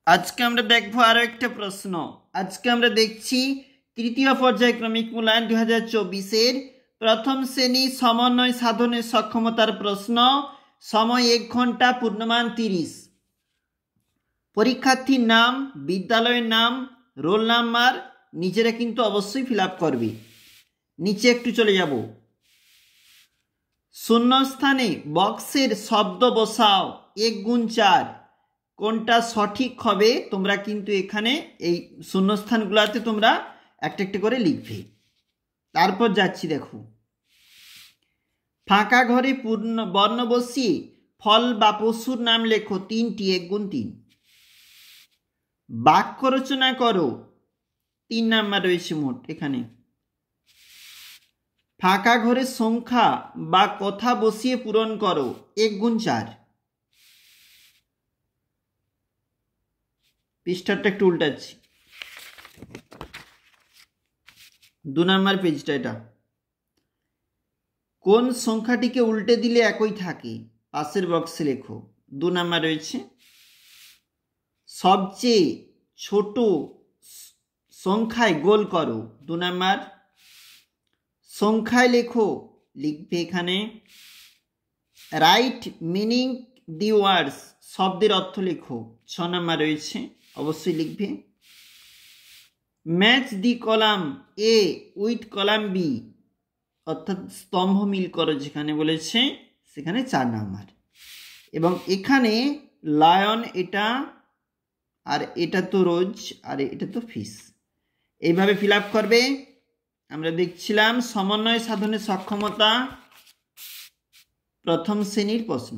আজকে আমরা দেখব আরো একটা প্রশ্ন। আজকে আমরা দেখছি তৃতীয় পর্যায়ক্রমিক মূল্যায়ন 2024 প্রথম শ্রেণী সমন্বয় সাধনের সক্ষমতার প্রশ্ন। সময় 1 ঘন্টা, পূর্ণমান 30। পরীক্ষার্থীর নাম, বিদ্যালয়ের নাম, রোল নাম্বার নিজেরা কিন্তু অবশ্যই ফিল আপ করবে। নিচে একটু চলে যাব। শূন্যস্থানে বক্সের শব্দ বসাও 1 গুণ 4। কোনটা সঠিক হবে তোমরা কিন্তু এখানে এই শূন্যস্থানগুলোতে তোমরা একটা একটা করে লিখবে। তারপর যাচ্ছি, দেখো ফাঁকা ঘরে পূর্ণ বর্ণ বসিয়ে ফল বা পশুর নাম লেখো 3টি, 1 গুণ 3। বাক্য রচনা করো, 3 নাম্বার রয়েছে মোট এখানে। ফাঁকা ঘরের সংখ্যা বা কথা বসিয়ে পূরণ করো 1 গুণ 4। পৃষ্ঠাটা একটু উল্টাচ্ছি, 2 নাম্বার পেজটা এটা। কোন সংখ্যাটিকে উল্টে দিলে একই থাকে পাশের বক্সে লেখো। 2 নাম্বার রয়েছে। সবচেয়ে ছোট সংখ্যায় গোল করো 2 নাম্বার। সংখ্যায় লেখো, লিখবে এখানে। রাইট মিনিং দি ওয়ার্ডস, শব্দের অর্থ লেখো 6 নাম্বার রয়েছে, অবশ্যই লিখবে। Match the column A with column B, অর্থাৎ স্তম্ভ মিল করো যেখানে বলেছে সেখানে 4 নাম্বার। এবং এখানে লায়ন এটা, আর এটা তো রোজ, আর এটা তো ফিশ। এইভাবে ফিল আপ করবে। আমরা দেখছিলাম সমন্বয় সাধনের সক্ষমতা, প্রথম শ্রেণীর প্রশ্ন।